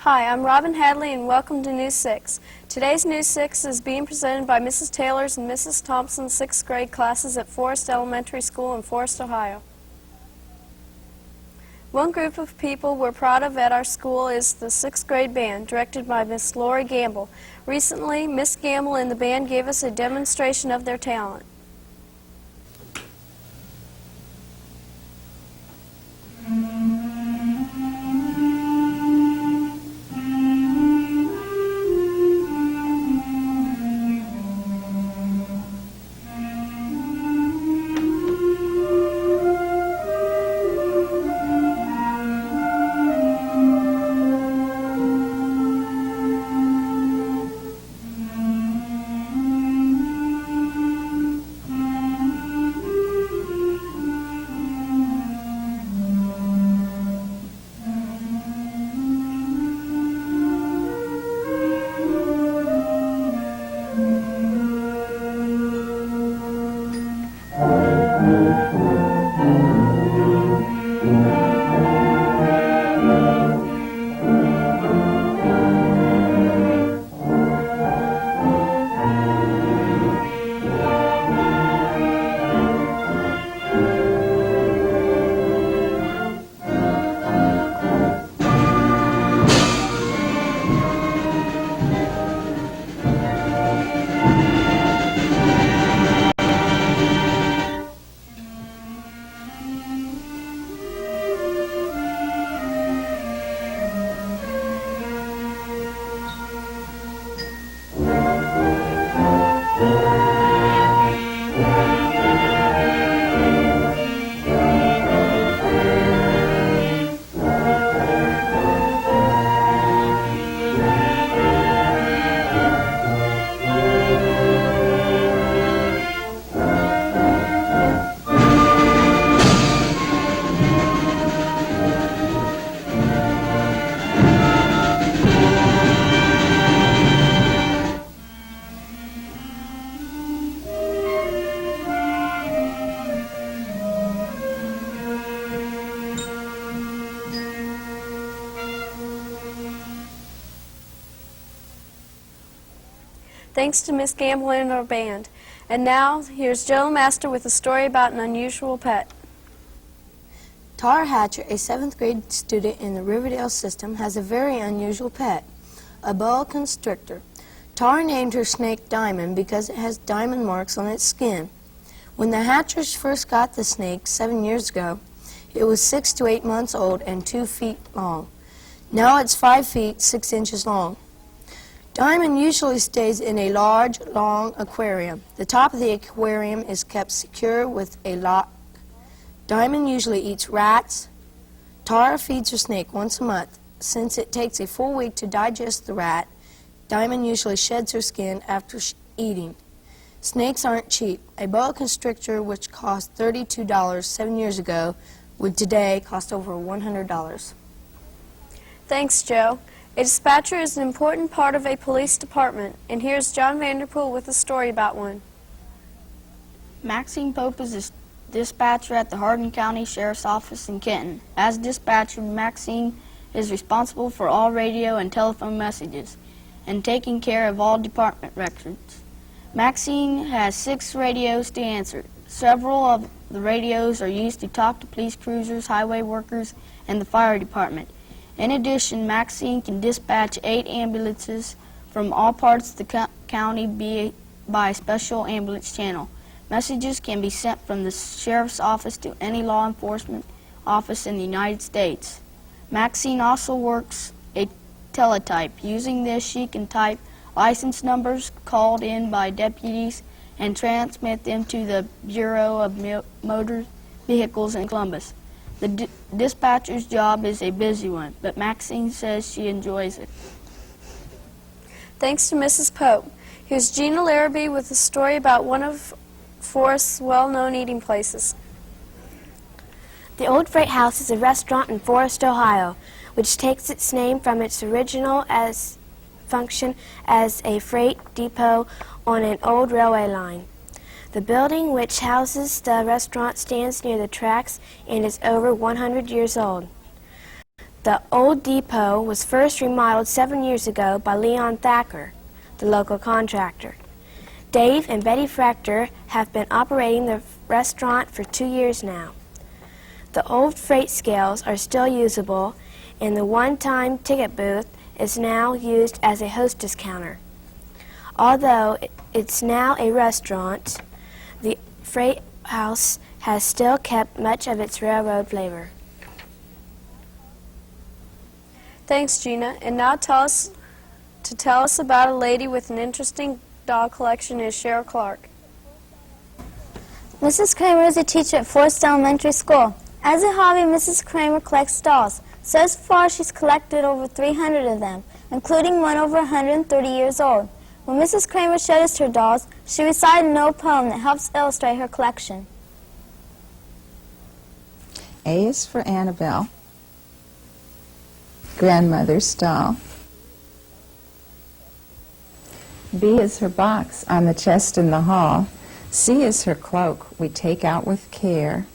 Hi, I'm Robin Hadley and welcome to News 6. Today's News 6 is being presented by Mrs. Taylor's and Mrs. Thompson's 6th grade classes at Forest Elementary School in Forest, Ohio. One group of people we're proud of at our school is the 6th grade band, directed by Miss Lori Gamble. Recently, Miss Gamble and the band gave us a demonstration of their talent. Thanks to Miss Gamble and our band. And now, here's Joe Master with a story about an unusual pet. Tara Hatcher, a 7th grade student in the Riverdale system, has a very unusual pet, a boa constrictor. Tara named her snake Diamond because it has diamond marks on its skin. When the Hatchers first got the snake 7 years ago, it was 6 to 8 months old and 2 feet long. Now it's 5 feet 6 inches long. Diamond usually stays in a large, long aquarium. The top of the aquarium is kept secure with a lock. Diamond usually eats rats. Tara feeds her snake once a month. Since it takes a full week to digest the rat, Diamond usually sheds her skin after eating. Snakes aren't cheap. A boa constrictor, which cost $32 7 years ago, would today cost over $100. Thanks, Joe. A dispatcher is an important part of a police department, and here's John Vanderpool with a story about one. Maxine Pope is a dispatcher at the Hardin County Sheriff's Office in Kenton. As dispatcher, Maxine is responsible for all radio and telephone messages and taking care of all department records. Maxine has 6 radios to answer. Several of the radios are used to talk to police cruisers, highway workers, and the fire department. In addition, Maxine can dispatch 8 ambulances from all parts of the county by a special ambulance channel. Messages can be sent from the sheriff's office to any law enforcement office in the United States. Maxine also works a teletype. Using this, she can type license numbers called in by deputies and transmit them to the Bureau of Motor Vehicles in Columbus. The dispatcher's job is a busy one, but Maxine says she enjoys it. Thanks to Mrs. Pope. Here's Gina Larrabee with a story about one of Forest's well-known eating places. The Old Freight House is a restaurant in Forest, Ohio, which takes its name from its original function as a freight depot on an old railway line. The building which houses the restaurant stands near the tracks and is over 100 years old. The old depot was first remodeled 7 years ago by Leon Thacker, the local contractor. Dave and Betty Frechter have been operating the restaurant for 2 years now. The old freight scales are still usable, and the one-time ticket booth is now used as a hostess counter. Although it's now a restaurant, the freight house has still kept much of its railroad flavor. Thanks, Gina. And now tell us about a lady with an interesting doll collection is Cheryl Clark. Mrs. Kramer is a teacher at Forest Elementary School. As a hobby, Mrs. Kramer collects dolls. So far, she's collected over 300 of them, including one over 130 years old. When Mrs. Kramer showed us her dolls, she recited an old poem that helps illustrate her collection. A is for Annabelle, grandmother's doll. B is her box on the chest in the hall. C is her cloak we take out with care.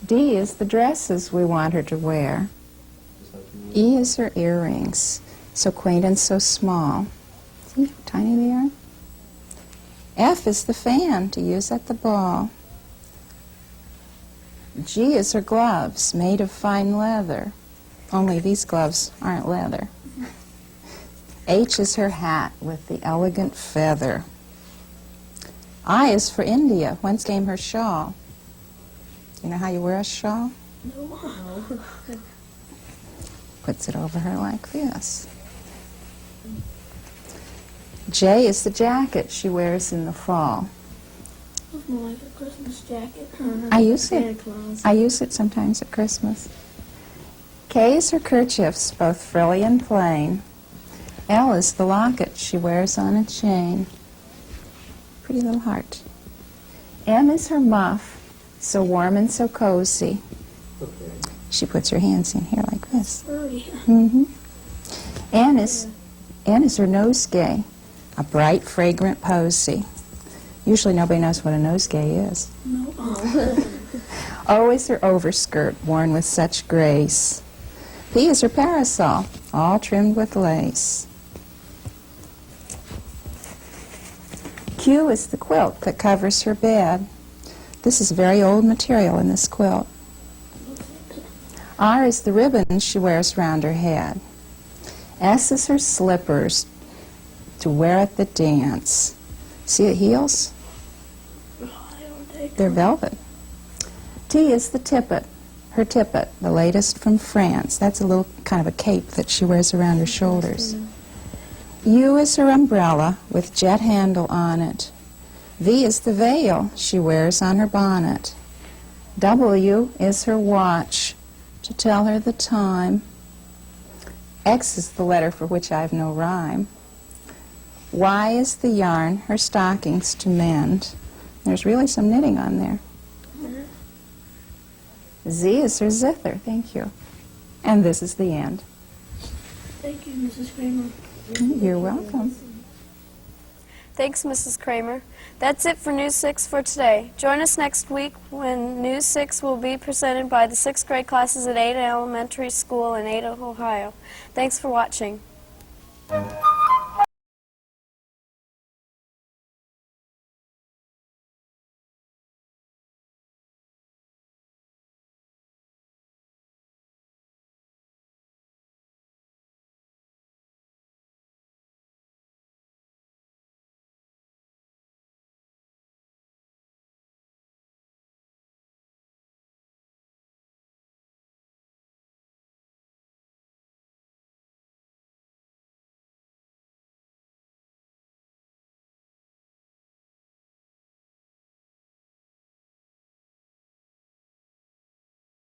D is the dresses we want her to wear. E is her earrings, so quaint and so small. See how tiny they are? F is the fan to use at the ball. G is her gloves, made of fine leather. Only these gloves aren't leather. H is her hat with the elegant feather. I is for India, whence came her shawl. You know how you wear a shawl? No. Puts it over her like this. J is the jacket she wears in the fall. It's more like a Christmas jacket. I use it sometimes at Christmas. K is her kerchiefs, both frilly and plain. L is the locket she wears on a chain. Pretty little heart. M is her muff, so warm and so cozy. Okay. She puts her hands in here like this. Mm-hmm. N is her nosegay, a bright, fragrant posy. Usually nobody knows what a nosegay is. No. O is her overskirt, worn with such grace. P is her parasol, all trimmed with lace. Q is the quilt that covers her bed. This is very old material in this quilt. R is the ribbon she wears round her head. S is her slippers to wear at the dance. See the heels? They're velvet. T is the tippet, her tippet, the latest from France. That's a little kind of a cape that she wears around her shoulders. U is her umbrella with jet handle on it. V is the veil she wears on her bonnet. W is her watch to tell her the time. X is the letter for which I have no rhyme. Y is the yarn her stockings to mend. There's really some knitting on there. Z is her zither, thank you. And this is the end. Thank you, Mrs. Kramer. You're welcome. Thanks, Mrs. Kramer. That's it for News 6 for today. Join us next week when News 6 will be presented by the 6th grade classes at Ada Elementary School in Ada, Ohio. Thanks for watching.